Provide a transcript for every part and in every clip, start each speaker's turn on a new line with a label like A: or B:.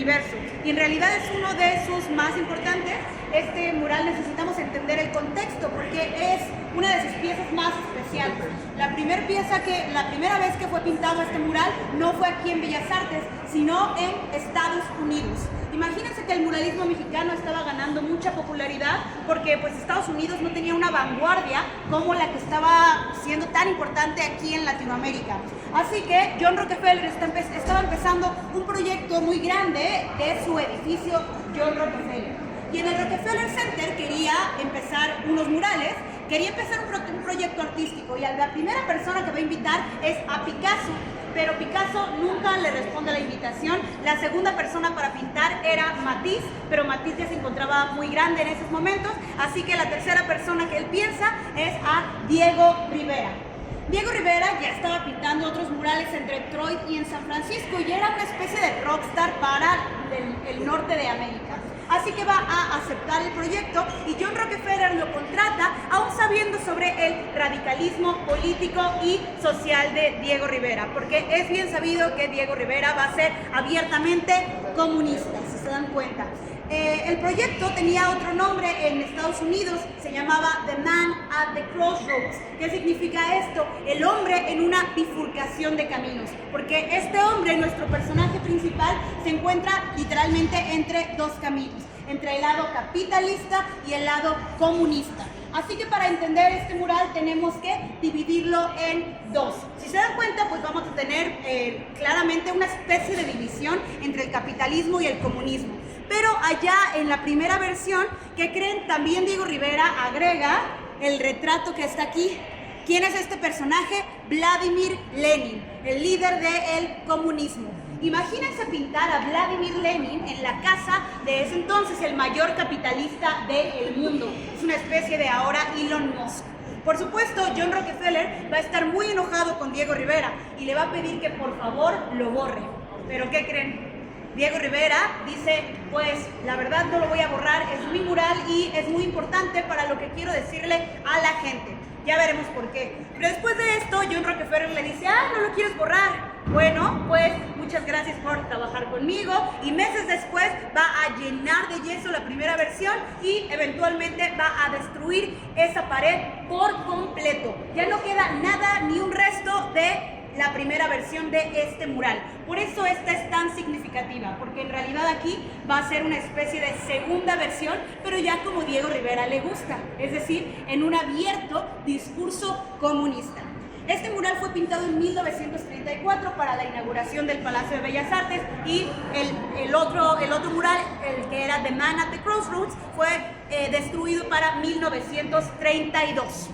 A: universo. Y en realidad es uno de sus más importantes. Este mural necesitamos entender el contexto porque es una de sus piezas más especiales. La primera vez que fue pintado este mural no fue aquí en Bellas Artes, sino en Estados Unidos. Imagínense que el muralismo mexicano estaba ganando mucha popularidad porque pues Estados Unidos no tenía una vanguardia como la que estaba siendo tan importante aquí en Latinoamérica. Así que John Rockefeller estaba empezando un proyecto muy grande de su edificio John Rockefeller. Y en el Rockefeller Center quería empezar unos murales, quería empezar un proyecto artístico y a la primera persona que va a invitar es a Picasso. Pero Picasso nunca le responde a la invitación. La segunda persona para pintar era Matisse, pero Matisse ya se encontraba muy grande en esos momentos, así que la tercera persona que él piensa es a Diego Rivera. Diego Rivera ya estaba pintando otros murales en Detroit y en San Francisco y era una especie de rockstar para el norte de América. Así que va a aceptar el proyecto y John Rockefeller lo contrata, aún sabiendo sobre el radicalismo político y social de Diego Rivera, porque es bien sabido que Diego Rivera va a ser abiertamente comunista, si se dan cuenta. El proyecto tenía otro nombre en Estados Unidos, se llamaba The Man at the Crossroads. ¿Qué significa esto? El hombre en una bifurcación de caminos, porque este hombre, nuestro personaje principal, se encuentra literalmente entre dos caminos, entre el lado capitalista y el lado comunista. Así que para entender este mural tenemos que dividirlo en dos. Si se dan cuenta, pues vamos a tener claramente una especie de división entre el capitalismo y el comunismo. Pero allá en la primera versión, ¿qué creen? También Diego Rivera agrega el retrato que está aquí. ¿Quién es este personaje? Vladimir Lenin, el líder del comunismo. Imagínense pintar a Vladimir Lenin en la casa de ese entonces el mayor capitalista del mundo. Es una especie de ahora Elon Musk. Por supuesto, John Rockefeller va a estar muy enojado con Diego Rivera y le va a pedir que por favor lo borre. ¿Pero qué creen? Diego Rivera dice, pues la verdad no lo voy a borrar, es mi mural y es muy importante para lo que quiero decirle a la gente. Ya veremos por qué. Pero después de esto, John Rockefeller le dice, no lo quieres borrar. Bueno, pues muchas gracias por trabajar conmigo. Y meses después va a llenar de yeso la primera versión y eventualmente va a destruir esa pared por completo. Ya no queda nada, ni un resto de la primera versión de este mural. Por eso esta es tan significativa, porque en realidad aquí va a ser una especie de segunda versión, pero ya como Diego Rivera le gusta, es decir, en un abierto discurso comunista. Este mural fue pintado en 1934 para la inauguración del Palacio de Bellas Artes y el otro mural, el que era The Man at the Crossroads, fue destruido para 1932.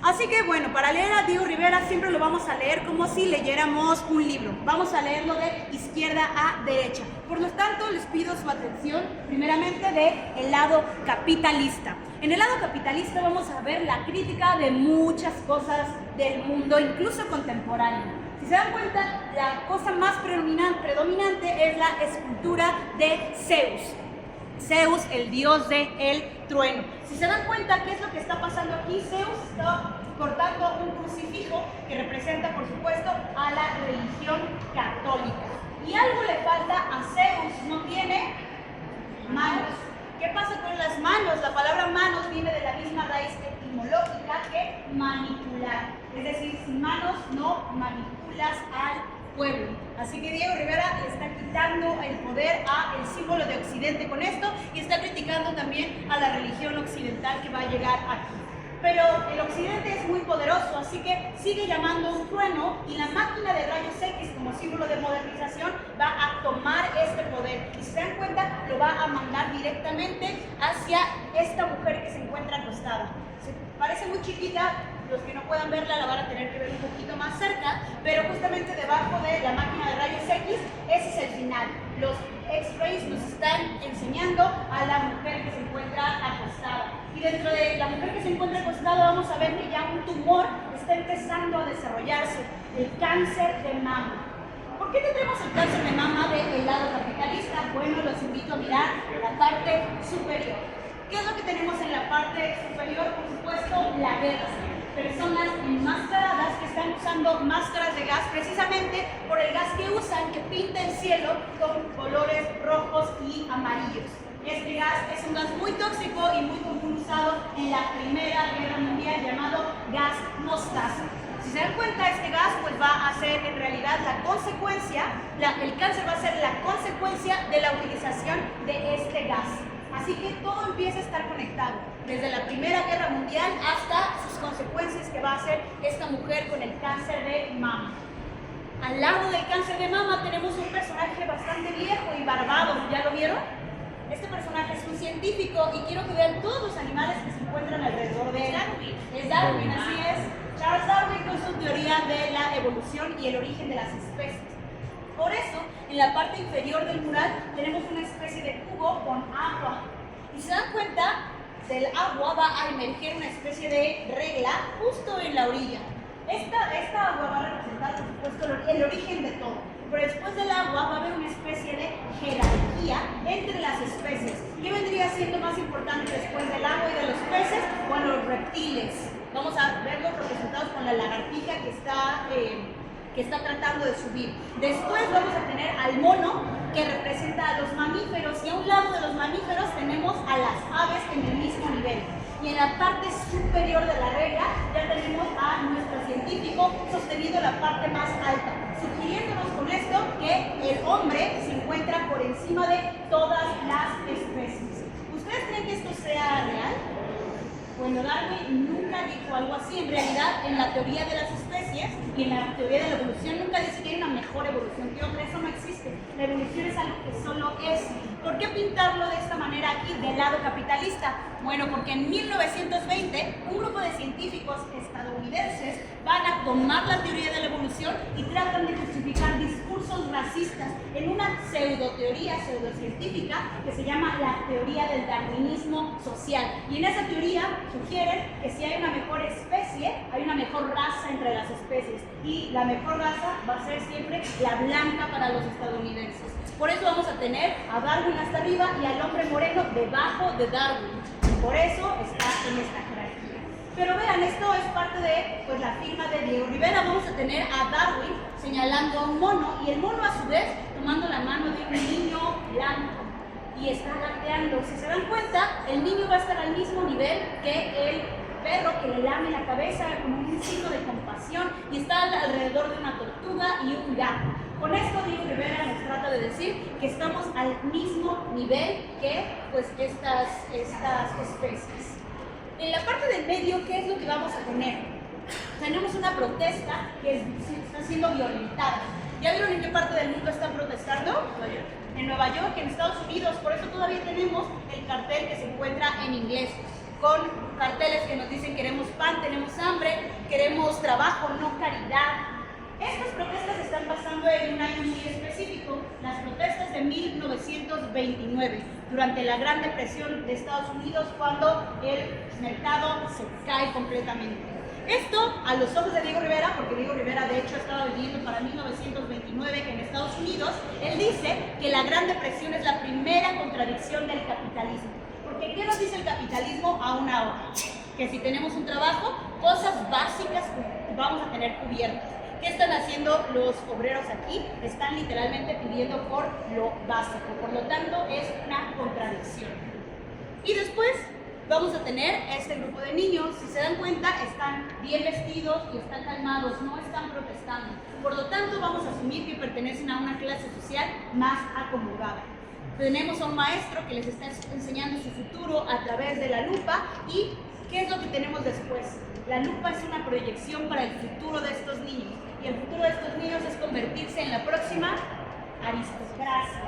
A: Así que bueno, para leer a Diego Rivera siempre lo vamos a leer como si leyéramos un libro. Vamos a leerlo de izquierda a derecha. Por lo tanto, les pido su atención primeramente del lado capitalista. En el lado capitalista vamos a ver la crítica de muchas cosas del mundo, incluso contemporáneo. Si se dan cuenta, la cosa más predominante es la escultura de Zeus. Zeus, el dios del trueno. Si se dan cuenta, ¿qué es lo que está pasando aquí? Zeus está cortando un crucifijo que representa, por supuesto, a la religión católica. Y algo le falta a Zeus, no tiene manos. ¿Qué pasa con las manos? La palabra manos viene de la misma raíz etimológica que manipular. Es decir, sin manos no manipulas al pueblo. Así que Diego Rivera le está quitando el poder al símbolo de Occidente con esto y está criticando también a la religión occidental que va a llegar aquí. Pero el Occidente es muy poderoso, así que sigue llamando un trueno y la máquina de rayos X como símbolo de modernización va a tomar este poder. Y si se dan cuenta, lo va a mandar directamente hacia esta mujer que se encuentra acostada. Parece muy chiquita, los que no puedan verla la van a tener que ver un poquito más cerca, pero justamente debajo de la máquina de rayos X, ese es el final. Los X-rays nos están enseñando a la mujer que se encuentra acostada. Y dentro de la mujer que se encuentra acostada vamos a ver que ya un tumor está empezando a desarrollarse, el cáncer de mama. ¿Por qué tendremos el cáncer de mama del lado capitalista? Bueno, los invito a mirar la parte superior. ¿Qué es lo que tenemos en la parte superior? Por supuesto, la guerra. personas enmascaradas que están usando máscaras de gas precisamente por el gas que usan, que pinta el cielo con colores rojos y amarillos. Este gas es un gas muy tóxico y muy común usado en la Primera Guerra Mundial, llamado gas mostaza. Si se dan cuenta, este gas pues va a ser en realidad la consecuencia, el cáncer va a ser la consecuencia de la utilización de este gas. Así que todo empieza a estar conectado, desde la Primera Guerra Mundial hasta sus consecuencias que va a hacer esta mujer con el cáncer de mama. Al lado del cáncer de mama tenemos un personaje bastante viejo y barbado, ¿ya lo vieron? Este personaje es un científico y quiero que vean todos los animales que se encuentran alrededor de él. Es Darwin, así es. Charles Darwin con su teoría de la evolución y el origen de las especies. Por eso, en la parte inferior del mural tenemos una especie de cubo con agua. Y si se dan cuenta, del agua va a emerger una especie de regla justo en la orilla. Esta agua va a representar, por supuesto, el origen de todo. Pero después del agua va a haber una especie de jerarquía entre las especies. ¿Qué vendría siendo más importante después del agua y de los peces? Bueno, los reptiles. Vamos a verlos representados con la lagartija que está tratando de subir. Después vamos a tener al mono, que representa a los mamíferos, y a un lado de los mamíferos tenemos a las aves en el mismo nivel. Y en la parte superior de la regla ya tenemos a nuestro científico sosteniendo la parte más alta, sugiriéndonos con esto que el hombre se encuentra por encima de todas las especies. ¿Ustedes creen que esto sea real? Bueno, Darwin nunca dijo algo así. En realidad, en la teoría de las especies y en la teoría de la evolución nunca dice que hay una mejor evolución que otra. Eso no existe. La evolución es algo que solo es. ¿Por qué pintarlo de esta manera aquí, del lado capitalista? Bueno, porque en 1920 un grupo de científicos estadounidenses van a tomar la teoría de la evolución y tratan de justificar discursos racistas en una pseudoteoría pseudocientífica que se llama la teoría del darwinismo social. Y en esa teoría sugieren que si hay una mejor especie, hay una mejor raza entre las especies. Y la mejor raza va a ser siempre la blanca para los estadounidenses. Por eso vamos a tener a Darwin hasta arriba y al hombre moreno debajo de Darwin. Por eso está en esta jerarquía. Pero vean, esto es parte de la firma de Diego Rivera. Vamos a tener a Darwin señalando a un mono y el mono a su vez tomando la mano de un niño blanco y está gateando. Si se dan cuenta, el niño va a estar al mismo nivel que el perro que le lame la cabeza como un signo de compasión y está alrededor de una tortuga y un gato. Con esto Diego Rivera nos trata de decir que estamos al mismo nivel que estas especies. En la parte del medio, ¿qué es lo que vamos a tener? Tenemos una protesta que está siendo violentada. ¿Ya vieron en qué parte del mundo están protestando? En Nueva York, en Estados Unidos. Por eso todavía tenemos el cartel que se encuentra en inglés, con carteles que nos dicen queremos pan, tenemos hambre, queremos trabajo, no caridad. Estas protestas están pasando en un año muy específico, las protestas de 1929, durante la Gran Depresión de Estados Unidos, cuando el mercado se cae completamente. Esto a los ojos de Diego Rivera, porque Diego Rivera de hecho estaba viviendo para 1929 en Estados Unidos, él dice que la Gran Depresión es la primera contradicción del capitalismo. Porque ¿qué nos dice el capitalismo a una hora? Que si tenemos un trabajo, cosas básicas vamos a tener cubiertas. ¿Qué están haciendo los obreros aquí? Están literalmente pidiendo por lo básico, por lo tanto es una contradicción. Y después vamos a tener este grupo de niños, si se dan cuenta están bien vestidos y están calmados, no están protestando. Por lo tanto vamos a asumir que pertenecen a una clase social más acomodada. Tenemos a un maestro que les está enseñando su futuro a través de la lupa y ¿qué es lo que tenemos después? La lupa es una proyección para el futuro de estos niños y el futuro de estos niños es convertirse en la próxima aristocracia,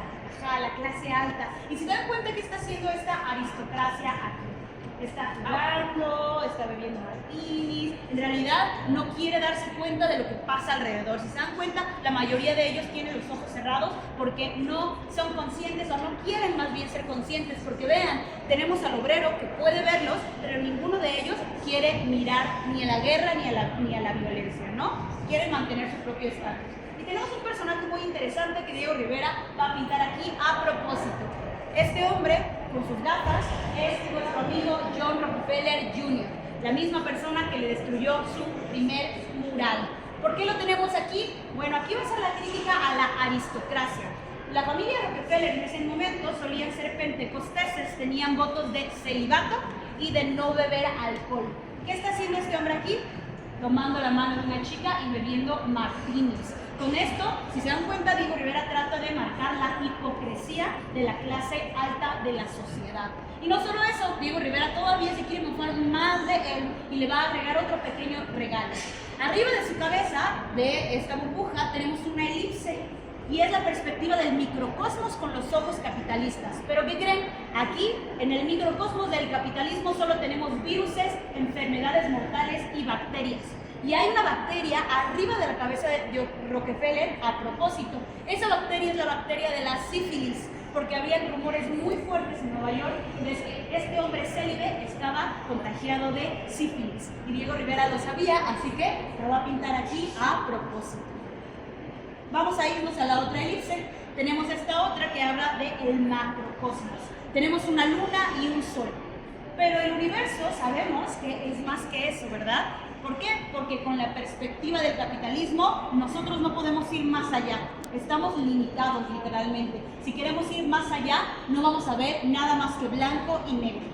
A: la clase alta. Y si dan cuenta que está haciendo esta aristocracia aquí, está jugando, está bebiendo martinis, en realidad no quiere darse cuenta de lo que pasa alrededor. Si se dan cuenta, la mayoría de ellos tienen los ojos cerrados porque no son conscientes o no quieren más bien ser conscientes, porque vean, tenemos al obrero que puede verlos, pero ninguno de ellos quiere mirar ni a la guerra ni a la violencia, ¿no? Quieren mantener su propio estatus. Y tenemos un personaje muy interesante que Diego Rivera va a pintar aquí a propósito. Este hombre, con sus gafas, es nuestro amigo John Rockefeller Jr. la misma persona que le destruyó su primer mural. ¿Por qué lo tenemos aquí? Bueno, aquí va a ser la crítica a la aristocracia. La familia Rockefeller en ese momento solían ser pentecosteses, tenían votos de celibato y de no beber alcohol. ¿Qué está haciendo este hombre aquí? Tomando la mano de una chica y bebiendo martinis. Con esto, si se dan cuenta, Diego Rivera trata de marcar la hipocresía de la clase alta de la sociedad. Y no solo eso, Diego Rivera todavía se quiere mofar más de él y le va a agregar otro pequeño regalo. Arriba de su cabeza, de esta burbuja, tenemos una elipse. Y es la perspectiva del microcosmos con los ojos capitalistas. ¿Pero qué creen? Aquí, en el microcosmos del capitalismo, solo tenemos viruses, enfermedades mortales y bacterias. Y hay una bacteria arriba de la cabeza de Rockefeller a propósito. Esa bacteria es la bacteria de la sífilis, porque había rumores muy fuertes en Nueva York de que este hombre célibe estaba contagiado de sífilis. Y Diego Rivera lo sabía, así que lo va a pintar aquí a propósito. Vamos a irnos a la otra elipse. Tenemos esta otra que habla del macrocosmos. Tenemos una luna y un sol. Pero el universo sabemos que es más que eso, ¿verdad? ¿Por qué? Porque con la perspectiva del capitalismo nosotros no podemos ir más allá. Estamos limitados literalmente. Si queremos ir más allá, no vamos a ver nada más que blanco y negro.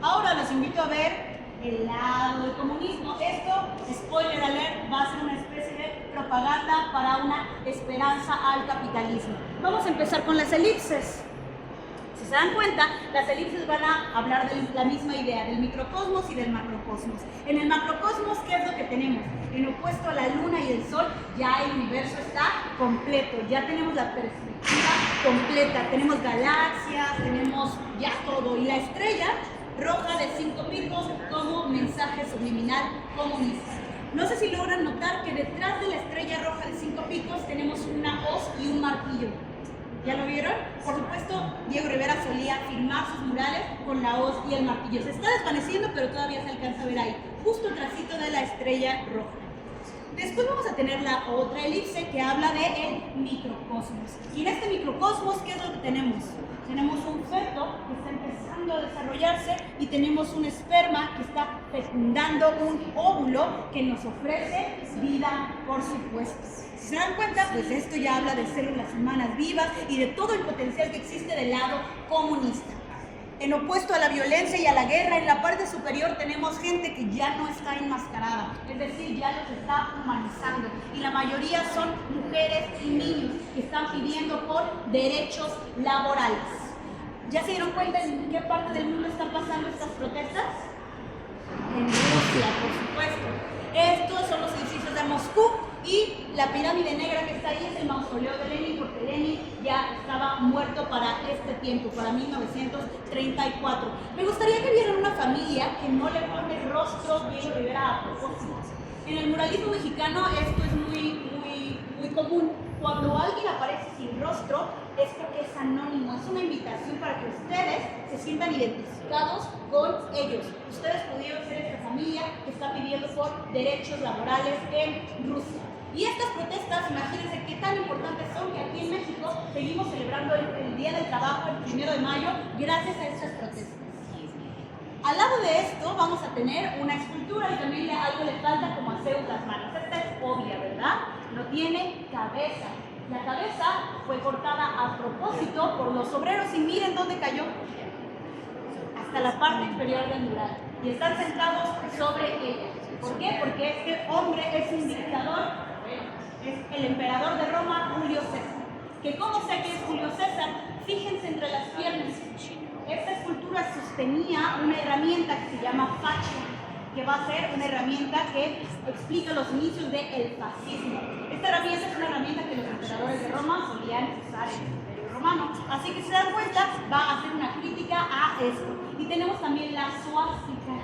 A: Ahora los invito a ver el lado del comunismo. Esto, spoiler alert, va a ser una especie de propaganda para una esperanza al capitalismo. Vamos a empezar con las elipses. Si se dan cuenta, las elipses van a hablar de la misma idea, del microcosmos y del macrocosmos. En el macrocosmos, ¿qué es lo que tenemos? En opuesto a la luna y el sol, ya el universo está completo, ya tenemos la perspectiva completa, tenemos galaxias, tenemos ya todo. Y la estrella roja de 5 picos como mensaje subliminal comunista. No sé si logran notar que detrás de la estrella roja de 5 picos tenemos una hoz y un martillo. ¿Ya lo vieron? Por supuesto, Diego Rivera solía firmar sus murales con la hoz y el martillo. Se está desvaneciendo, pero todavía se alcanza a ver ahí, justo trasito de la estrella roja. Después vamos a tener la otra elipse que habla del microcosmos. Y en este microcosmos, ¿qué es lo que tenemos? Tenemos un feto que está empezando a desarrollarse y tenemos un esperma que está fecundando un óvulo que nos ofrece vida, por supuesto. Si se dan cuenta, pues esto ya habla de células humanas vivas y de todo el potencial que existe del lado comunista. En opuesto a la violencia y a la guerra, en la parte superior tenemos gente que ya no está enmascarada, es decir, ya los está humanizando. Y la mayoría son mujeres y niños que están pidiendo por derechos laborales. ¿Ya se dieron cuenta en qué parte del mundo están pasando estas protestas? En Rusia, por supuesto. Estos son los edificios de Moscú y la pirámide negra que está ahí es el mausoleo de Lenin, porque Lenin ya estaba muerto para este tiempo, para 1934. Me gustaría que vieran una familia que no le pone rostro Diego Rivera a propósito. En el muralismo mexicano esto es muy común. Cuando alguien aparece sin rostro es porque es anónimo, es una invitación para que ustedes se sientan identificados con ellos. Ustedes pudieron ser esta familia que está pidiendo por derechos laborales en Rusia. Y estas protestas, imagínense qué tan importantes son que aquí en México seguimos celebrando el Día del Trabajo, el 1 de mayo, gracias a estas protestas. Al lado de esto vamos a tener una escultura y también algo le falta como hacer las manos. Esta es obvia, ¿verdad? No tiene cabeza. La cabeza fue cortada a propósito por los obreros y miren dónde cayó. Hasta la parte inferior del mural. Y están sentados sobre ella. ¿Por qué? Porque este hombre es un dictador, es el emperador de Roma, Julio César. ¿Que cómo sé que es Julio César? Fíjense entre las piernas. Esta escultura sostenía una herramienta que se llama facho, que va a ser una herramienta que explica los inicios del fascismo. Esta herramienta es una herramienta que los emperadores de Roma solían usar en el Imperio Romano. Así que si se dan cuenta, va a hacer una crítica a esto. Y tenemos también la suástica.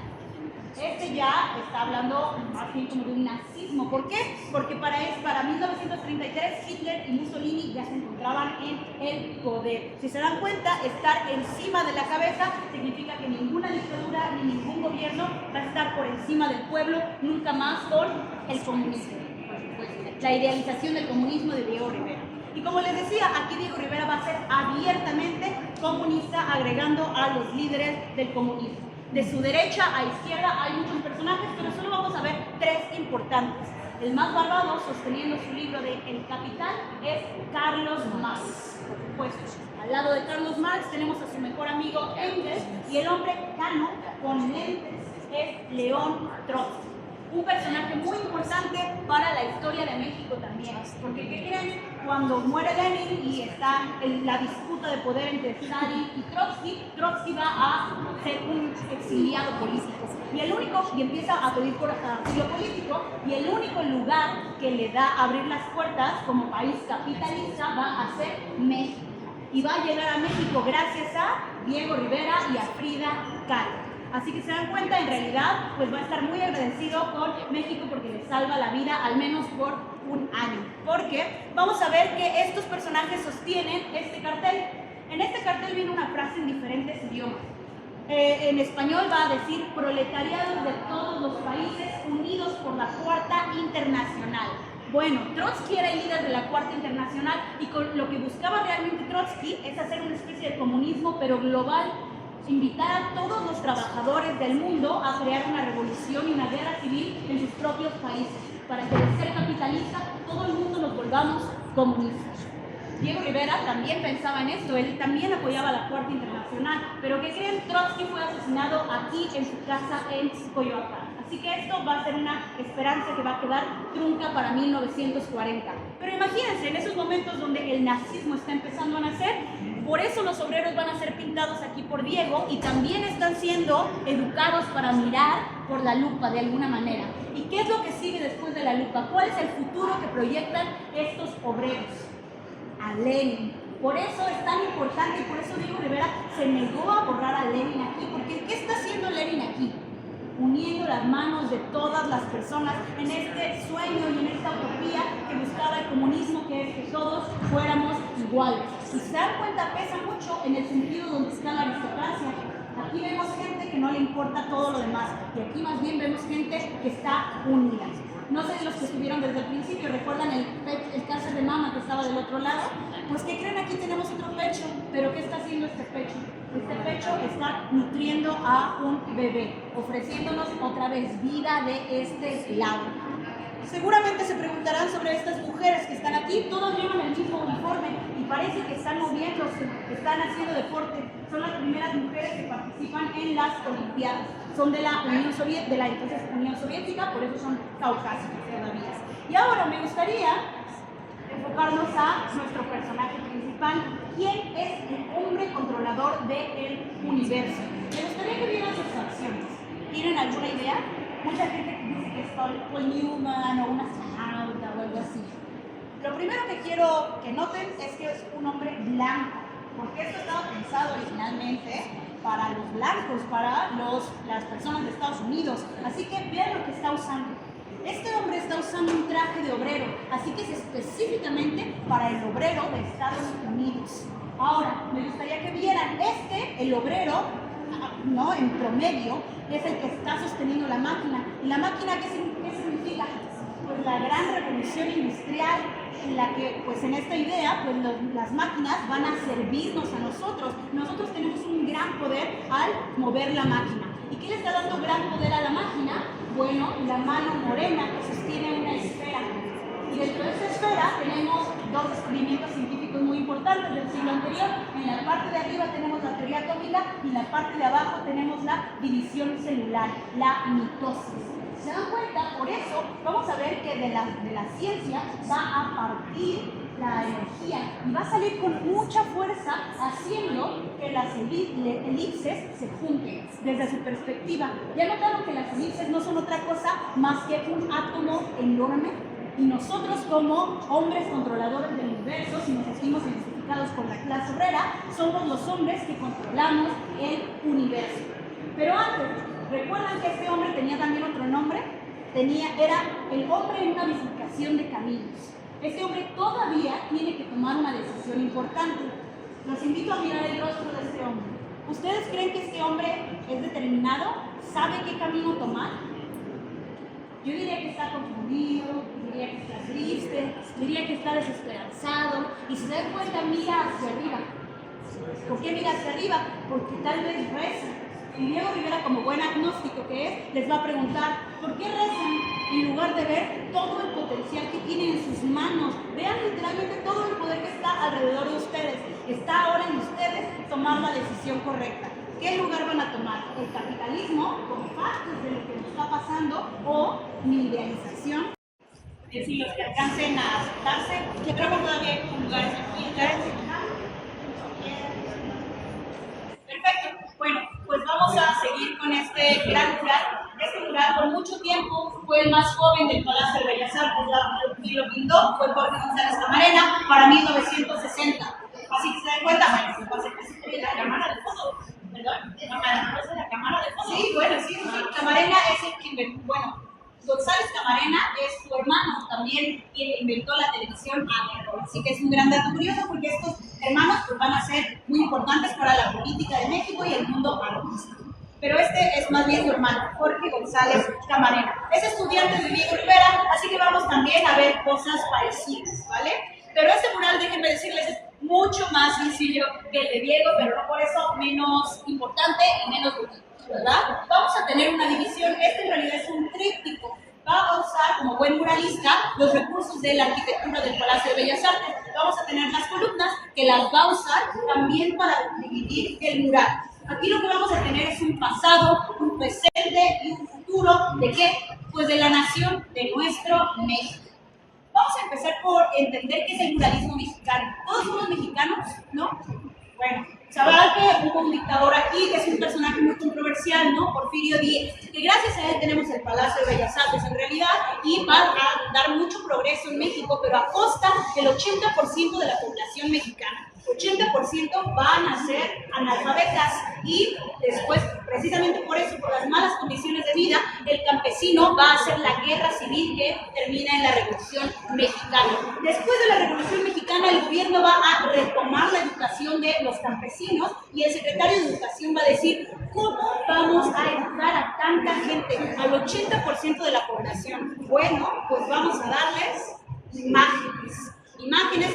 A: Este ya está hablando más bien como de un nazismo. ¿Por qué? Porque para 1933 Hitler y Mussolini ya se encontraban en el poder. Si se dan cuenta, estar encima de la cabeza significa que ninguna dictadura ni ningún gobierno va a estar por encima del pueblo, nunca más con el comunismo. La idealización del comunismo de Diego Rivera. Y como les decía, aquí Diego Rivera va a ser abiertamente comunista, agregando a los líderes del comunismo. De su derecha a izquierda hay muchos personajes, pero solo vamos a ver 3 importantes. El más barbado, sosteniendo su libro de El Capital, es Carlos Marx, por supuesto. Al lado de Carlos Marx tenemos a su mejor amigo Engels, y el hombre cano con lentes es León Trotsky. Un personaje muy importante para la historia de México también, porque ¿qué creen? Cuando muere Lenin y está en la disputa de poder entre Stalin y Trotsky, Trotsky va a ser un exiliado político y empieza a pedir por asilo político, y el único lugar que le da a abrir las puertas como país capitalista va a ser México, y va a llegar a México gracias a Diego Rivera y a Frida Kahlo. Así que se dan cuenta, en realidad, pues va a estar muy agradecido con México porque le salva la vida, al menos por un año. Porque vamos a ver que estos personajes sostienen este cartel. En este cartel viene una frase en diferentes idiomas. En español va a decir: proletariados de todos los países unidos por la Cuarta Internacional. Bueno, Trotsky era el líder de la Cuarta Internacional, y con lo que buscaba realmente Trotsky es hacer una especie de comunismo, pero global. Invitar a todos los trabajadores del mundo a crear una revolución y una guerra civil en sus propios países, para que de ser capitalista todo el mundo nos volvamos comunistas. Diego Rivera también pensaba en esto, él también apoyaba a la Cuarta Internacional, pero ¿qué creen? Trotsky fue asesinado aquí en su casa en Coyoacán. Así que esto va a ser una esperanza que va a quedar trunca para 1940. Pero imagínense, en esos momentos donde el nazismo está empezando a nacer, por eso los obreros van a ser pintados aquí por Diego, y también están siendo educados para mirar por la lupa de alguna manera. ¿Y qué es lo que sigue después de la lupa? ¿Cuál es el futuro que proyectan estos obreros? A Lenin. Por eso es tan importante, y por eso Diego Rivera se negó a borrar a Lenin aquí, porque ¿qué está haciendo Lenin aquí? Uniendo las manos de todas las personas en este sueño y en esta utopía que buscaba el comunismo, que es que todos fuéramos iguales. Y se dan cuenta, pesa mucho en el sentido donde está la aristocracia. Aquí vemos gente que no le importa todo lo demás, y aquí más bien vemos gente que está unida. No sé si los que estuvieron desde el principio recuerdan el cáncer de mama que estaba del otro lado. Pues ¿qué creen? Aquí tenemos otro pecho, pero ¿qué está haciendo este pecho? Este pecho está nutriendo a un bebé, ofreciéndonos otra vez vida de este lado. Seguramente se preguntarán sobre estas mujeres que están aquí. Todas llevan el mismo uniforme y parece que están moviéndose, que están haciendo deporte. Son las primeras mujeres que participan en las Olimpiadas. Son de la Unión Soviética, de la entonces Unión Soviética, por eso son caucásicas todavía. Y ahora me gustaría enfocarnos a nuestro personaje principal. ¿Quién es el hombre controlador del universo? Me gustaría que vieran sus acciones. ¿Tienen alguna idea? Mucha gente dice que es Paul Newman o un astronauta o algo así. Lo primero que quiero que noten es que es un hombre blanco, porque esto estaba pensado originalmente para los blancos, para las personas de Estados Unidos. Así que vean lo que está usando. Este hombre está usando un traje de obrero, así que es específicamente para el obrero de Estados Unidos. Ahora, me gustaría que vieran el obrero, ¿no? En promedio, es el que está sosteniendo la máquina. ¿Y la máquina qué significa? Pues la gran revolución industrial, en la que, pues en esta idea, pues las máquinas van a servirnos a nosotros. Nosotros tenemos un gran poder al mover la máquina. ¿Y qué le está dando gran poder a la máquina? Bueno, la mano morena que sostiene una esfera. Y dentro de esta esfera tenemos dos descubrimientos científicos muy importantes del siglo anterior. En la parte de arriba tenemos la teoría atómica, y en la parte de abajo tenemos la división celular, la mitosis. ¿Se dan cuenta? Por eso vamos a ver que de la ciencia va a partir la energía y va a salir con mucha fuerza, haciendo que las elipses se junten desde su perspectiva. ¿Ya notaron que las elipses no son otra cosa más que un átomo enorme? Y nosotros, como hombres controladores del universo, si nos sentimos identificados con la clase obrera, somos los hombres que controlamos el universo. Pero antes, ¿recuerdan que este hombre tenía también otro nombre? Era el hombre en una bifurcación de caminos. Este hombre todavía tiene que tomar una decisión importante. Los invito a mirar el rostro de este hombre. ¿Ustedes creen que este hombre es determinado? ¿Sabe qué camino tomar? Yo diría que está confundido, diría que está triste, diría que está desesperanzado, y si se dan cuenta, mira hacia arriba. ¿Por qué mira hacia arriba? Porque tal vez reza. Y Diego Rivera, como buen agnóstico que es, les va a preguntar, ¿por qué rezan en lugar de ver todo el potencial que tienen en sus manos? Vean literalmente todo el poder que está alrededor de ustedes. Está ahora en ustedes tomar la decisión correcta. ¿Qué lugar van a tomar? ¿El capitalismo, con factos de lo que nos está pasando, o mi idealización? Es decir, los que alcancen a aceptarse. Yo creo que todavía hay lugares aquí. Perfecto. Bueno, pues vamos a seguir con este gran mural. Este mural por mucho tiempo fue el más joven del Palacio de Bellas Artes. Quien lo pintó fue Jorge González Camarena para 1960. Así que se dan cuenta, bueno, se pasa casi la cámara de fotos. ¿Perdón? ¿No es la cámara de fotos? Sí, bueno, sí. Camarena es el que inventó, bueno, González Camarena es su hermano también, quien inventó la televisión abierta. Así que es un gran dato curioso porque estos hermanos pues, van a ser muy importantes para la política de México y el mundo artístico. Pero este es más bien su hermano, Jorge González Camarena. Es estudiante de Diego Rivera, así que vamos también a ver cosas parecidas, ¿vale? Pero este mural, déjenme decirles, es mucho más sencillo que el de Diego, pero no por eso menos importante y menos bonito, ¿verdad? Vamos a tener una división. Este en realidad es un tríptico. Va a usar, como buen muralista, los recursos de la arquitectura del Palacio de Bellas Artes. Vamos a tener las columnas que las va a usar también para dividir el mural. Aquí lo que vamos a tener es un pasado, un presente y un futuro. ¿De qué? Pues de la nación de nuestro México. Vamos a empezar por entender qué es el muralismo mexicano. ¿Todos somos mexicanos? ¿No? Bueno, sabrá que hubo un dictador aquí, que es un personaje muy controversial, ¿no? Porfirio Díaz, que gracias a él tenemos el Palacio de Bellas Artes en realidad y va a dar mucho progreso en México, pero a costa del 80% de la población mexicana. 80% van a ser analfabetas y después, precisamente por eso, por las malas condiciones de vida, el campesino va a hacer la guerra civil que termina en la Revolución Mexicana. Después de la Revolución Mexicana, el gobierno va a retomar la educación de los campesinos y el secretario de Educación va a decir, ¿cómo vamos a educar a tanta gente, al 80% de la población? Bueno, pues vamos a darles imágenes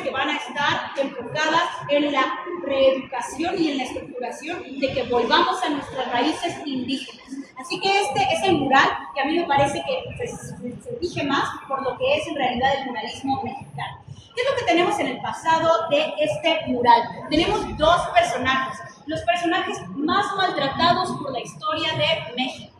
A: que van a estar enfocadas en la reeducación y en la estructuración de que volvamos a nuestras raíces indígenas. Así que este es el mural que a mí me parece que se dirige más por lo que es en realidad el muralismo mexicano. ¿Qué es lo que tenemos en el pasado de este mural? Tenemos dos personajes, los personajes más maltratados por la historia de México.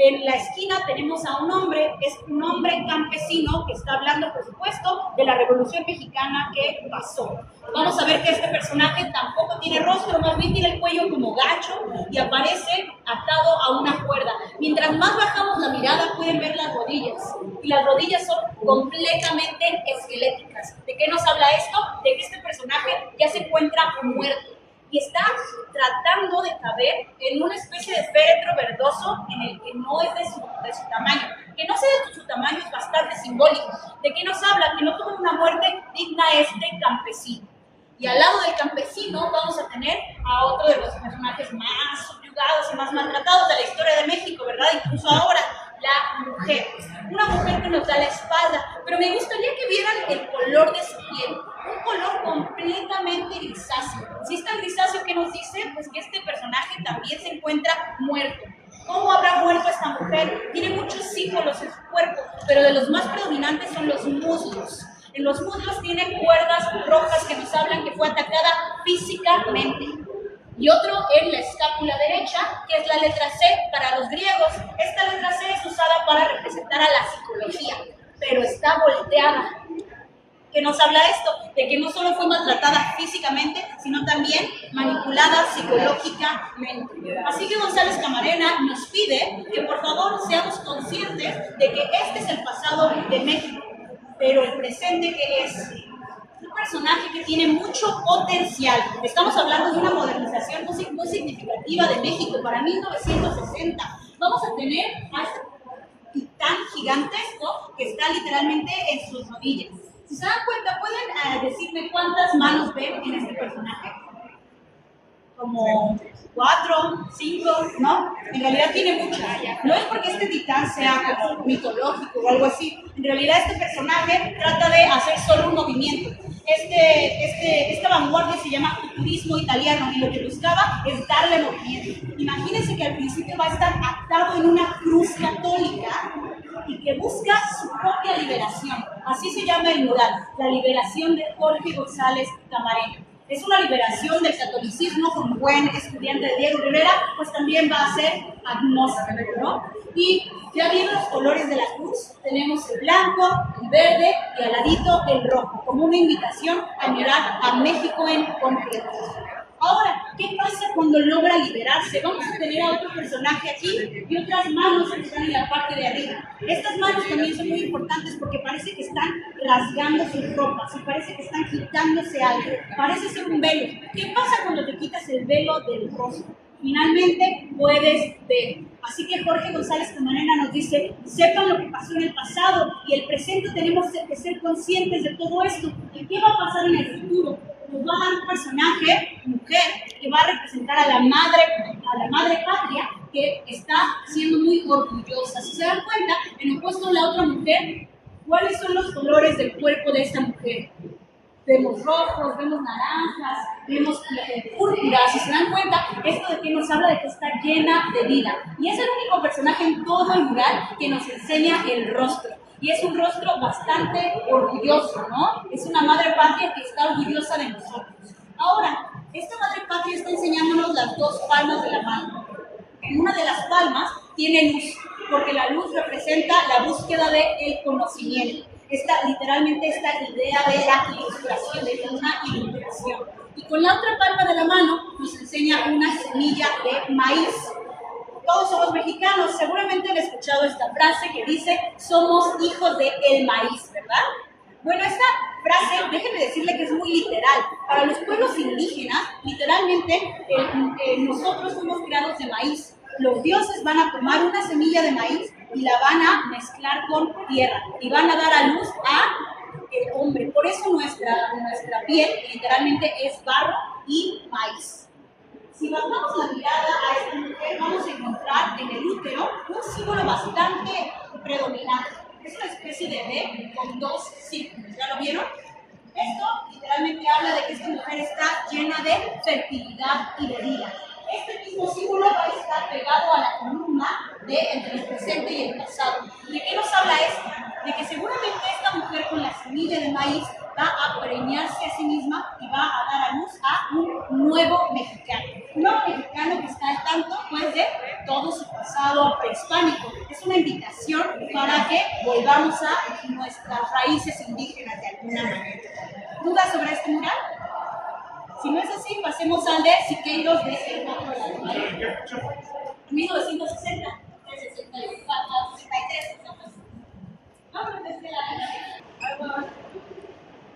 A: En la esquina tenemos a un hombre, es un hombre campesino que está hablando, por supuesto, de la Revolución Mexicana que pasó. Vamos a ver que este personaje tampoco tiene rostro, más bien tiene el cuello como gacho y aparece atado a una cuerda. Mientras más bajamos la mirada pueden ver las rodillas y las rodillas son completamente esqueléticas. ¿De qué nos habla esto? De que este personaje ya se encuentra muerto y está tratando de caber en una especie de féretro verdoso en el que no es de su tamaño. Que no sea de su tamaño es bastante simbólico. ¿De qué nos habla? Que no tuvo una muerte digna este campesino. Y al lado del campesino vamos a tener a otro de los personajes más subyugados y más maltratados de la historia de México, ¿verdad? Incluso ahora, la mujer. Una mujer que nos da la espalda. Pero me gustaría que vieran el color de su piel. Un color completamente grisáceo. Si es tan grisáceo, ¿qué nos dice? Pues que este personaje también se encuentra muerto. ¿Cómo habrá muerto esta mujer? Tiene muchos símbolos en su cuerpo, pero de los más predominantes son los muslos. En los muslos tiene cuerdas rojas que nos hablan que fue atacada físicamente. Y otro en la escápula derecha, que es la letra C para los griegos. Esta letra C es usada para representar a la psicología, pero está volteada. ¿Qué nos habla esto? De que no solo fue maltratada físicamente, sino también manipulada psicológicamente. Así que González Camarena nos pide que por favor seamos conscientes de que este es el pasado de México, pero el presente que es un personaje que tiene mucho potencial. Estamos hablando de una modernización muy significativa de México para 1960. Vamos a tener a este titán gigantesco que está literalmente en sus rodillas. Si se dan cuenta, ¿pueden decirme cuántas manos ven en este personaje? Como 4, 5, ¿no? En realidad tiene muchas. No es porque este titán sea como mitológico o algo así. En realidad este personaje trata de hacer solo un movimiento. esta vanguardia se llama futurismo italiano y lo que buscaba es darle movimiento. Imagínense que al principio va a estar atado en una cruz católica y que busca su propia liberación. Así se llama el mural, la liberación de Jorge González Camarena. Es una liberación del catolicismo, como buen estudiante de Diego Rivera, pues también va a ser agnóstico, ¿no? Y ya viendo los colores de la cruz, tenemos el blanco, el verde y al ladito el rojo, como una invitación a mirar a México en concreto. Ahora, ¿qué pasa cuando logra liberarse? Vamos a tener a otro personaje aquí y otras manos que están en la parte de arriba. Estas manos también son muy importantes porque parece que están rasgando sus ropas y parece que están quitándose algo. Parece ser un velo. ¿Qué pasa cuando te quitas el velo del rostro? Finalmente puedes ver. Así que Jorge González Camarena nos dice, sepan lo que pasó en el pasado y el presente tenemos que ser conscientes de todo esto. ¿Y qué va a pasar en el futuro? Nos va a dar un personaje, mujer, que va a representar a la madre patria, que está siendo muy orgullosa. Si se dan cuenta, en opuesto a la otra mujer, ¿cuáles son los colores del cuerpo de esta mujer? Vemos rojos, vemos naranjas, vemos púrpura. Si se dan cuenta, esto de que nos habla de que está llena de vida. Y es el único personaje en todo el mural que nos enseña el rostro. Y es un rostro bastante orgulloso, ¿no? Es una madre patria que está orgullosa de nosotros. Ahora, esta madre patria está enseñándonos las dos palmas de la mano. En una de las palmas tiene luz, porque la luz representa la búsqueda del conocimiento. Literalmente esta idea de la ilustración, de una ilustración. Y con la otra palma de la mano nos enseña una semilla de maíz. Todos somos mexicanos, seguramente han escuchado esta frase que dice, somos hijos del maíz, ¿verdad? Bueno, esta frase, déjenme decirle que es muy literal. Para los pueblos indígenas, literalmente, nosotros fuimos creados de maíz. Los dioses van a tomar una semilla de maíz y la van a mezclar con tierra y van a dar a luz al hombre. Por eso nuestra piel literalmente es barro y maíz. Si bajamos la mirada a esta mujer, vamos a encontrar en el útero un símbolo bastante predominante. Es una especie de B con dos círculos. ¿Ya lo vieron? Esto literalmente habla de que esta mujer está llena de fertilidad y de vida. Este mismo símbolo va a estar pegado a la columna entre el presente y el pasado. ¿De qué nos habla esto? De que seguramente esta mujer con la semilla de maíz va a preñarse a sí misma y va a dar a luz a un nuevo mexicano. Un nuevo mexicano que está al tanto pues, de todo su pasado prehispánico. Es una invitación para que volvamos a nuestras raíces indígenas de alguna manera. ¿Dudas sobre este mural? Si no es así, pasemos al de Siqueiros de El Otro Lado. 1960, 63. Vamos a empezar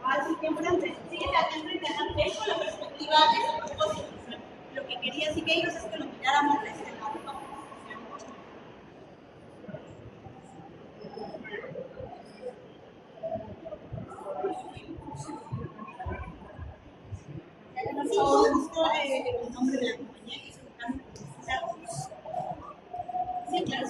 A: así que enfrente. Síguete acá enfrente. Es con la perspectiva de esa propósito. Lo que quería Siqueiros es que lo miráramos de este lado. El nombre de la compañía que es sí, claro.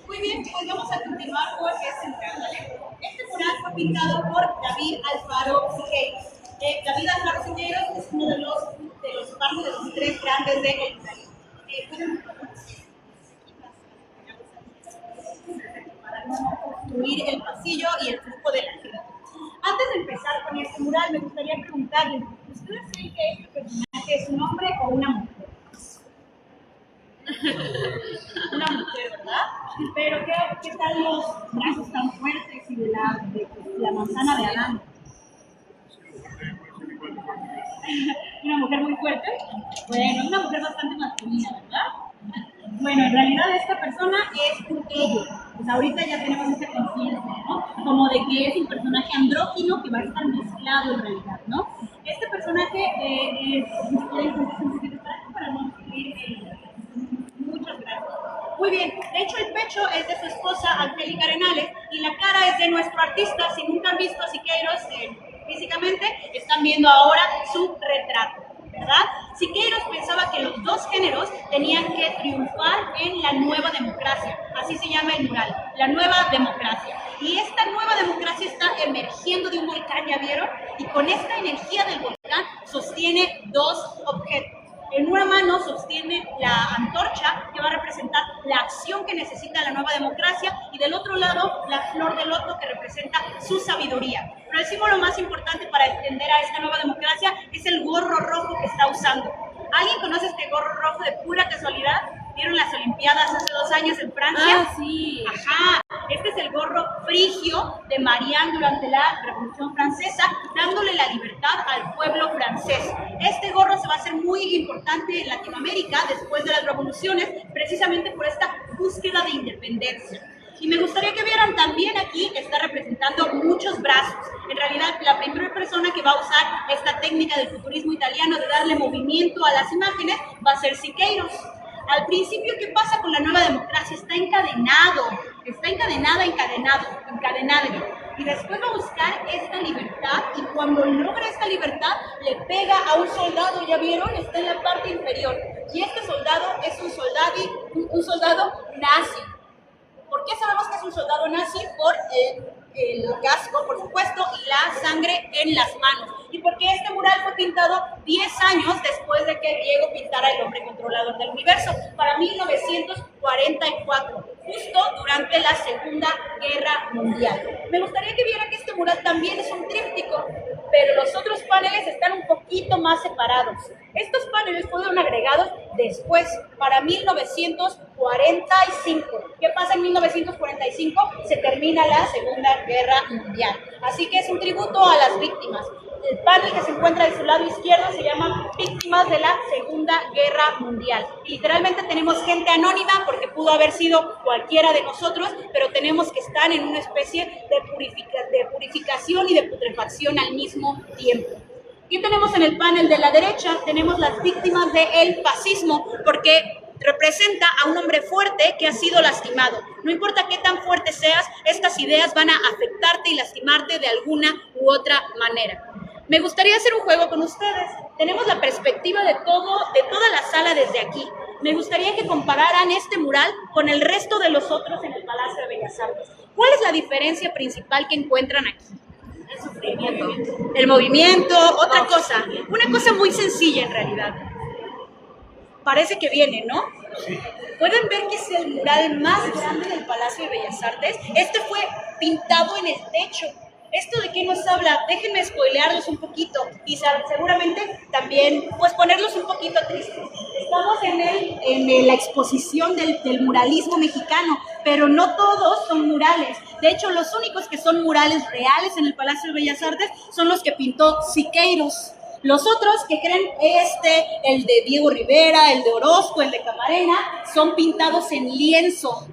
A: Muy bien, pues vamos a continuar con este mural, ¿vale? Este mural fue pintado por David Alfaro Siqueiros. David Alfaro Siqueiros es uno de los parte de los tres grandes de el mural. Para no obstruir el pasillo y el flujo de la gente. Antes de empezar con este mural, me gustaría preguntarles, ¿ustedes creen que este personaje es un hombre o una mujer? Una mujer, ¿verdad? Pero ¿qué tal los brazos tan fuertes y de la manzana de Adán? ¿Una mujer muy fuerte? Bueno, una mujer bastante masculina, ¿verdad? Bueno, en realidad esta persona es un ella. Pues ahorita ya tenemos esa conciencia, ¿no? Como de que es un personaje andrógino que va a estar mezclado en realidad, ¿no? Este personaje para no escribir muchas gracias. Muy bien, de hecho el pecho es de su esposa Angélica Arenales y la cara es de nuestro artista. Si nunca han visto a Siqueiros, físicamente, están viendo ahora su retrato, ¿verdad? Siqueiros pensaba que los dos géneros tenían que triunfar en la nueva democracia, así se llama el mural, la nueva democracia. Y esta nueva democracia está emergiendo de un volcán, ¿ya vieron? Y con esta energía del volcán sostiene dos objetos. En una mano sostiene la antorcha que va a representar la acción que necesita la nueva democracia y del otro lado la flor de loto que representa su sabiduría. Pero el símbolo más importante para entender a esta nueva democracia es el gorro rojo que está usando. ¿Alguien conoce este gorro rojo de pura casualidad? ¿Vieron las Olimpiadas hace 2 años en Francia?
B: Ah, sí.
A: Ajá. Este es el gorro frigio de Marianne durante la Revolución Francesa, dándole la libertad al pueblo francés. Este gorro se va a hacer muy importante en Latinoamérica después de las revoluciones, precisamente por esta búsqueda de independencia. Y me gustaría que vieran también aquí, está representando muchos brazos. En realidad, la primera persona que va a usar esta técnica del futurismo italiano de darle movimiento a las imágenes va a ser Siqueiros. Al principio, ¿qué pasa con la nueva democracia? Está encadenado, encadenado. Y después va a buscar esta libertad y cuando logra esta libertad le pega a un soldado, ¿ya vieron? Está en la parte inferior. Y este soldado es un soldado nazi. ¿Por qué sabemos que es un soldado nazi? Por el casco, por supuesto, y la sangre en las manos. Y porque este mural fue pintado 10 años después de que Diego pintara El hombre controlador del universo, para 1944, justo durante la Segunda Guerra Mundial. Me gustaría que vieran que este mural también es un tríptico, pero los otros paneles están un poquito más separados. Estos paneles fueron agregados después, para 1945. ¿Qué pasa en 1945? Se termina la Segunda Guerra Mundial. Así que es un tributo a las víctimas. El panel que se encuentra de su lado izquierdo se llama Víctimas de la Segunda Guerra Mundial. Y literalmente tenemos gente anónima porque pudo haber sido cualquiera de nosotros, pero tenemos que estar en una especie de purificación y de putrefacción al mismo tiempo. ¿Qué tenemos en el panel de la derecha? Tenemos las víctimas del fascismo, porque representa a un hombre fuerte que ha sido lastimado. No importa qué tan fuerte seas, estas ideas van a afectarte y lastimarte de alguna u otra manera. Me gustaría hacer un juego con ustedes. Tenemos la perspectiva de toda la sala desde aquí. Me gustaría que compararan este mural con el resto de los otros en el Palacio de Bellas Artes. ¿Cuál es la diferencia principal que encuentran aquí?
B: El sufrimiento.
A: El movimiento, otra cosa. Una cosa muy sencilla en realidad. Parece que viene, ¿no? Sí. ¿Pueden ver que es el mural más grande del Palacio de Bellas Artes? Este fue pintado en el techo. ¿Esto de qué nos habla? Déjenme spoilearlos un poquito y seguramente también pues ponerlos un poquito tristes. Estamos en la exposición del muralismo mexicano, pero no todos son murales. De hecho, los únicos que son murales reales en el Palacio de Bellas Artes son los que pintó Siqueiros. Los otros que creen el de Diego Rivera, el de Orozco, el de Camarena, son pintados en lienzo.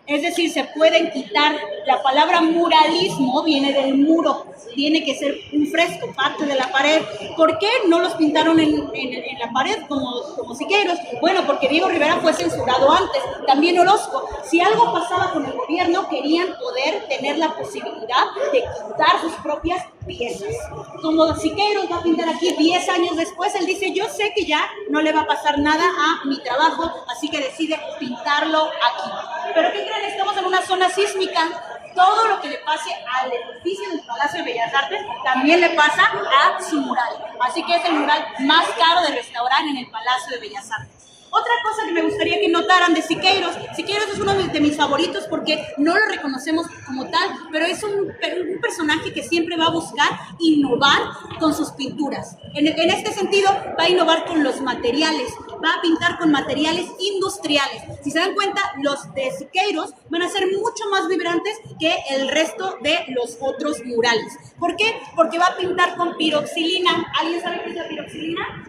A: Es decir, se pueden quitar. La palabra muralismo viene del muro, tiene que ser un fresco, parte de la pared. ¿Por qué no los pintaron en la pared como Siqueiros? Bueno, porque Diego Rivera fue censurado antes, también Orozco. Si algo pasaba con el gobierno, querían poder tener la posibilidad de quitar sus propias piezas. Como Siqueiros va a pintar aquí 10 años después, él dice, yo sé que ya no le va a pasar nada a mi trabajo, así que decide pintarlo aquí. ¿Pero qué creen? Estamos en una zona sísmica. Todo lo que le pase al edificio del Palacio de Bellas Artes también le pasa a su mural. Así que es el mural más caro de restaurar en el Palacio de Bellas Artes. Otra cosa que me gustaría que notaran de Siqueiros. Siqueiros es uno de mis favoritos porque no lo reconocemos como tal, pero es un personaje que siempre va a buscar innovar con sus pinturas. En este sentido, va a innovar con los materiales, va a pintar con materiales industriales. Si se dan cuenta, los de Siqueiros van a ser mucho más vibrantes que el resto de los otros murales. ¿Por qué? Porque va a pintar con piroxilina. ¿Alguien sabe qué es la piroxilina?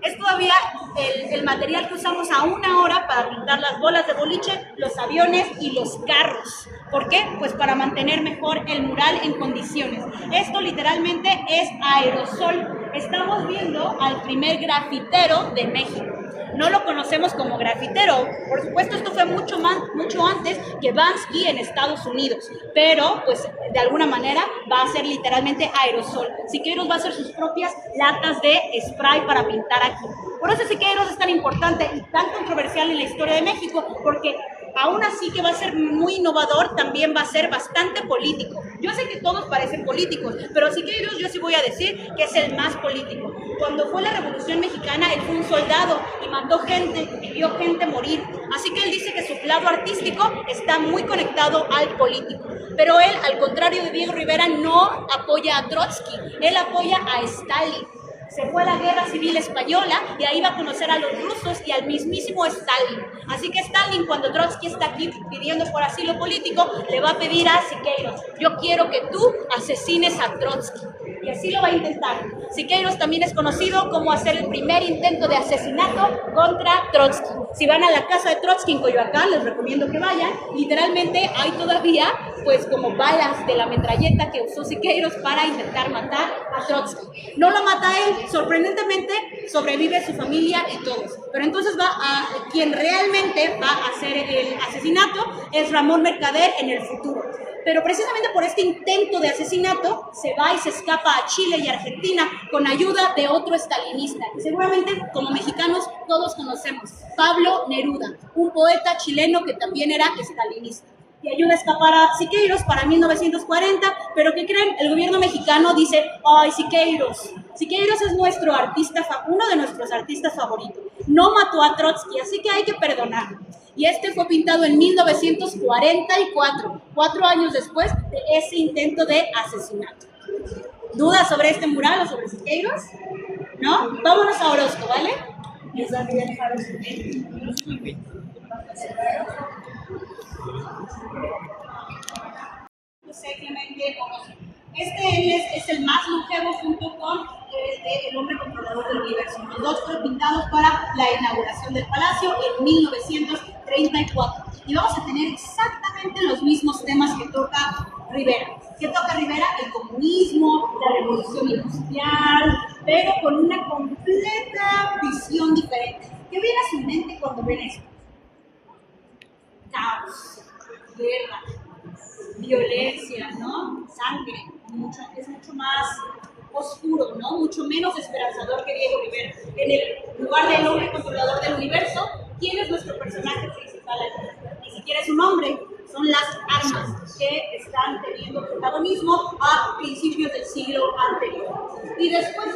A: Es todavía el material que usamos aún ahora para pintar las bolas de boliche, los aviones y los carros. ¿Por qué? Pues para mantener mejor el mural en condiciones. Esto literalmente es aerosol. Estamos viendo al primer grafitero de México. no lo conocemos como grafitero. Por supuesto, esto fue mucho antes que Banksy en Estados Unidos, pero pues de alguna manera va a ser literalmente aerosol. Siqueiros va a hacer sus propias latas de spray para pintar aquí. Por eso Siqueiros es tan importante y tan controversial en la historia de México, porque aún así que va a ser muy innovador, también va a ser bastante político. Yo sé que todos parecen políticos, pero Siqueiros yo sí voy a decir que es el más político. Cuando fue la Revolución Mexicana, él fue un soldado y mató gente y vio gente morir. Así que él dice que su lado artístico está muy conectado al político. Pero él, al contrario de Diego Rivera, no apoya a Trotsky, él apoya a Stalin. Se fue a la Guerra Civil Española y ahí va a conocer a los rusos y al mismísimo Stalin. Así que Stalin, cuando Trotsky está aquí pidiendo por asilo político, le va a pedir a Siqueiros: yo quiero que tú asesines a Trotsky. Y así lo va a intentar. Siqueiros también es conocido como hacer el primer intento de asesinato contra Trotsky. Si van a la casa de Trotsky en Coyoacán, les recomiendo que vayan. Literalmente hay todavía pues como balas de la metralleta que usó Siqueiros para intentar matar a Trotsky. No lo mata él, sorprendentemente sobrevive su familia y todos. Pero entonces quien realmente va a hacer el asesinato es Ramón Mercader en el futuro. Pero precisamente por este intento de asesinato se va y se escapa a Chile y Argentina con ayuda de otro estalinista, que seguramente como mexicanos todos conocemos, Pablo Neruda, un poeta chileno que también era estalinista. Y ayuda a escapar a Siqueiros para 1940, pero ¿qué creen? El gobierno mexicano dice: ¡ay, Siqueiros! Siqueiros es uno de nuestros artistas favoritos. No mató a Trotsky, así que hay que perdonarlo. Y este fue pintado en 1944, 4 años después de ese intento de asesinato. ¿Dudas sobre este mural o sobre Siqueiros? ¿No? Vámonos a Orozco, ¿vale? José Clemente Orozco. Este es el más longevo junto con el hombre controlador del universo. Los dos fueron pintados para la inauguración del palacio en 1934. Y vamos a tener exactamente los mismos temas que toca Rivera. ¿Qué toca Rivera? El comunismo, la revolución industrial, pero con una completa visión diferente. ¿Qué viene a su mente cuando ven esto? Caos, guerra, violencia, ¿no? Sangre. Es mucho más oscuro, ¿no? Mucho menos esperanzador que Diego Rivera. En el lugar del hombre controlador del universo, ¿quién es nuestro personaje principal aquí? Ni siquiera es un hombre, son las armas que están teniendo protagonismo a principios del siglo anterior. Y después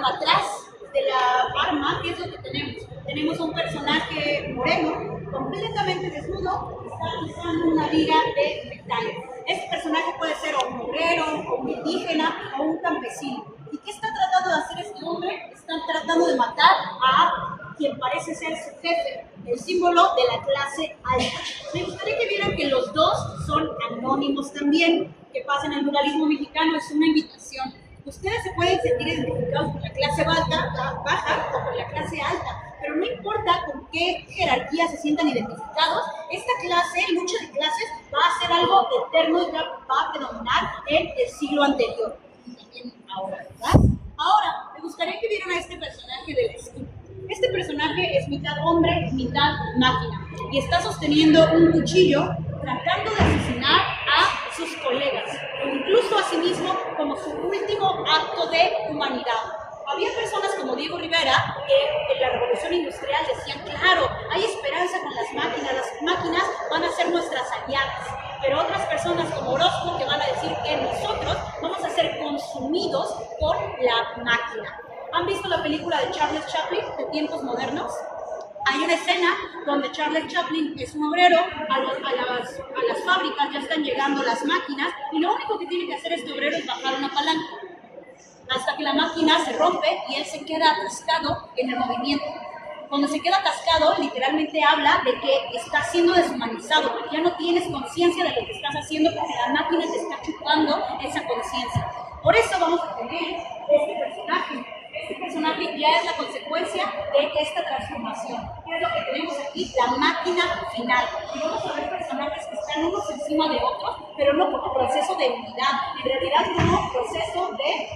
A: atrás de la arma, ¿qué es lo que tenemos? Tenemos un personaje moreno, completamente desnudo, que está usando una viga de metal. Este personaje puede ser o un obrero, o un indígena, o un campesino. ¿Y qué está tratando de hacer este hombre? Está tratando de matar a quien parece ser su jefe, el símbolo de la clase alta. Me gustaría que vieran que los dos son anónimos también. Que pasa en el muralismo mexicano, es una invitación. Ustedes se pueden sentir identificados con la clase baja o con la clase alta, pero no importa con qué jerarquía se sientan identificados, esta lucha de clases, va a ser algo eterno y va a predominar en el siglo anterior y también ahora, ¿verdad? Ahora, me gustaría que vieran a este personaje de la esquina. Este personaje es mitad hombre, mitad máquina, y está sosteniendo un cuchillo tratando de asesinar a sus colegas, o incluso a sí mismo como su último acto de humanidad. Había personas como Diego Rivera que en la revolución industrial decían: claro, hay esperanza con las máquinas van a ser nuestras aliadas. Pero otras personas como Orozco que van a decir que nosotros vamos a ser consumidos por la máquina. ¿Han visto la película de Charles Chaplin, de Tiempos Modernos? Hay una escena donde Charles Chaplin es un obrero, a las fábricas ya están llegando las máquinas y lo único que tiene que hacer este obrero es bajar una palanca hasta que la máquina se rompe y él se queda atascado en el movimiento. Cuando se queda atascado, literalmente habla de que está siendo deshumanizado, porque ya no tienes conciencia de lo que estás haciendo porque la máquina te está chupando esa conciencia. Por eso vamos a tener este personaje. Este personaje ya es la consecuencia de esta transformación. ¿Qué es lo que tenemos aquí? La máquina final. Y vamos a ver personajes que están unos encima de otros, pero no como proceso de unidad, en realidad como proceso de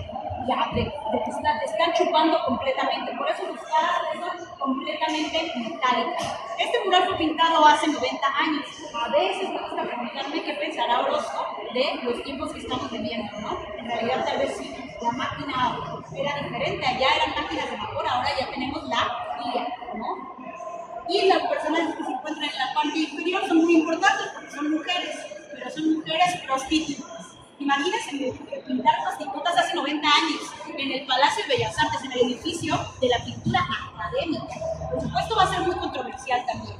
A: te están chupando completamente, por eso sus caras son completamente metálicas. Este mural fue pintado hace 90 años. A veces me gusta preguntarme qué pensará Orozco de los tiempos que estamos viviendo, ¿no? En realidad tal vez sí, la máquina era diferente, allá eran máquinas de vapor, ahora ya tenemos la guía, ¿no? Y los personajes que se encuentran en la parte inferior son muy importantes porque son mujeres, pero son mujeres prostitutas. Imagínense pintar prostitutas hace 90 años en el Palacio de Bellas Artes, en el edificio de la pintura académica. Por supuesto va a ser muy controversial también.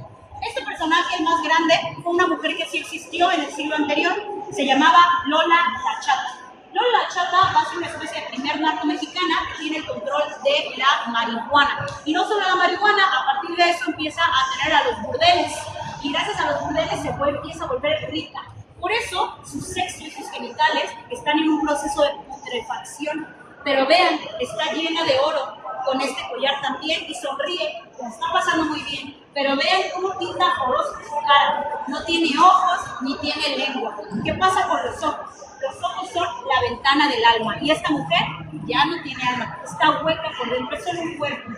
A: Este personaje, el más grande, fue una mujer que sí existió en el siglo anterior, se llamaba Lola la Chata. Lola la Chata va a ser una especie de primer narco mexicana que tiene el control de la marihuana. Y no solo la marihuana, a partir de eso empieza a tener a los burdeles. Y gracias a los burdeles empieza a volver rica. Por eso, sus sexos y sus genitales están en un proceso de putrefacción. Pero vean, está llena de oro, con este collar también, y sonríe, la está pasando muy bien. Pero vean cómo pinta Orozco su cara. No tiene ojos, ni tiene lengua. ¿Qué pasa con los ojos? Los ojos son la ventana del alma. Y esta mujer ya no tiene alma, está hueca por dentro, es solo un cuerpo.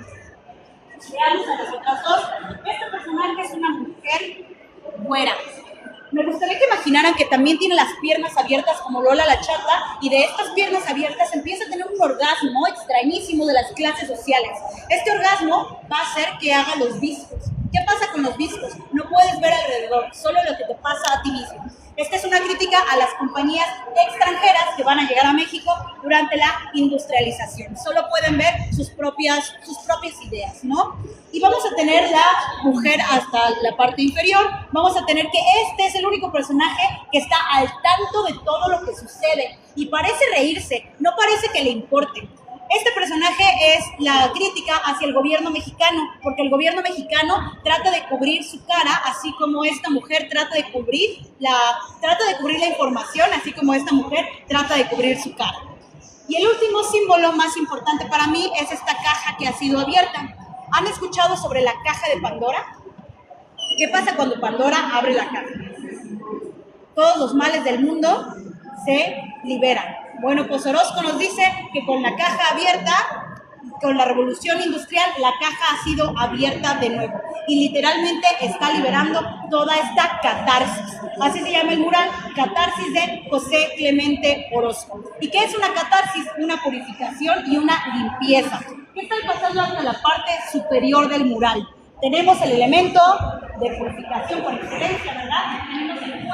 A: Veamos a las otras dos. Este personaje es una mujer güera. Me gustaría que imaginaran que también tiene las piernas abiertas como Lola la Chata, y de estas piernas abiertas empieza a tener un orgasmo extrañísimo de las clases sociales. Este orgasmo va a hacer que haga los viscos. ¿Qué pasa con los viscos? No puedes ver alrededor, solo lo que te pasa a ti mismo. Esta es una crítica a las compañías extranjeras que van a llegar a México durante la industrialización. Solo pueden ver sus propias ideas, ¿no? Y vamos a tener la mujer hasta la parte inferior. Vamos a tener que este es el único personaje que está al tanto de todo lo que sucede. Y parece reírse, no parece que le importe. Este personaje es la crítica hacia el gobierno mexicano, porque el gobierno mexicano trata de cubrir su cara, así como esta mujer trata de cubrir la información, así como esta mujer trata de cubrir su cara. Y el último símbolo más importante para mí es esta caja que ha sido abierta. ¿Han escuchado sobre la caja de Pandora? ¿Qué pasa cuando Pandora abre la caja? Todos los males del mundo se liberan. Bueno, pues Orozco nos dice que con la caja abierta, con la revolución industrial, la caja ha sido abierta de nuevo y literalmente está liberando toda esta catarsis. Así se llama el mural, Catarsis de José Clemente Orozco. ¿Y qué es una catarsis? Una purificación y una limpieza. ¿Qué está pasando hasta la parte superior del mural? Tenemos el elemento de purificación por excelencia, ¿verdad? Tenemos el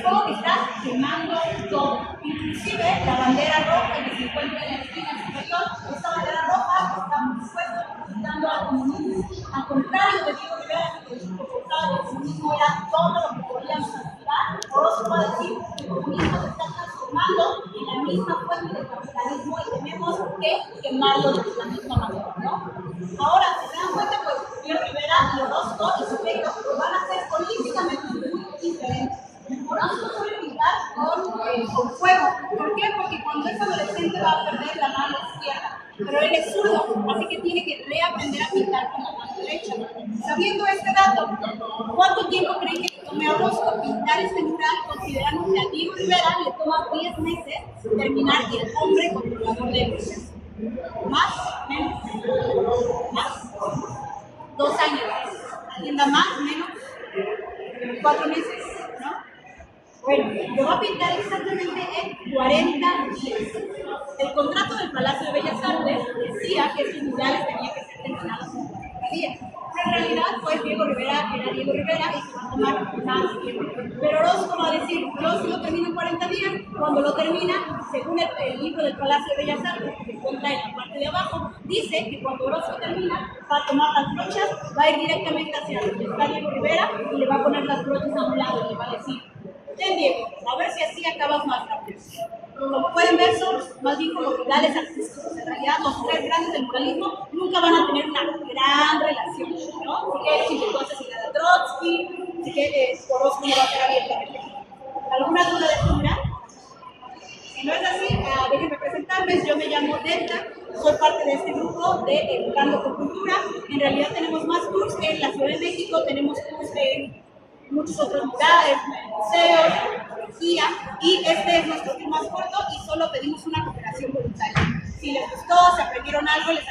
A: fuego que está quemando todo. Inclusive la bandera roja que se encuentra en la esquina superior, esta bandera roja está, por supuesto, dando al comunismo. Al contrario de Diego Rivera, que el resultado del comunismo era todo lo que podíamos aspirar, Orozco va a decir que el comunismo se está transformando en la misma fuente del capitalismo y tenemos que quemarlo de la misma manera, ¿no? Ahora, si se dan cuenta, pues Diego Rivera y Orozco y su texto van a ser políticamente muy diferentes. Orozco suele pintar con fuego. ¿Por qué? Porque cuando es adolescente va a perder la mano izquierda. Pero él es zurdo, así que tiene que reaprender a pintar con la mano derecha. Sabiendo este dato, ¿cuánto tiempo creen que le tome a Orozco pintar este mural, considerando que a Diego Rivera le toma 10 meses terminar El hombre controlador de luces? ¿Más? ¿Menos? ¿Más? 2 años. ¿Alguien da más? ¿Menos? 4 meses, ¿no? Bueno, lo va a pintar exactamente en 40 días. El contrato del Palacio de Bellas Artes decía que estos murales tenían que ser terminados en 40 días. Pero en realidad, pues Diego Rivera era Diego Rivera y se va a tomar más tiempo. Pero Orozco va a decir, yo si lo termino en 40 días, cuando lo termina, según el libro del Palacio de Bellas Artes, que se encuentra en la parte de abajo, dice que cuando Orozco termina, va a tomar las brochas, va a ir directamente hacia donde está Diego Rivera y le va a poner las brochas a un lado y le va a decir, ten Diego, a ver si así acabas más rápido. Como pueden ver, son más bien como rivales artísticos. En realidad, los 3 grandes del muralismo nunca van a tener una gran relación, ¿no? Porque Chilecosa es a Trotsky, así que Orozco no va a ser abiertamente. ¿Alguna duda de esto, mural? Si no es así, déjenme presentarme. Yo me llamo Delta, soy parte de este grupo de Educando con Cultura. En realidad tenemos más tours en la Ciudad de México, tenemos tours en muchos otros lugares, museos, poesía, y este es nuestro tour más corto y solo pedimos una cooperación voluntaria. Si algo les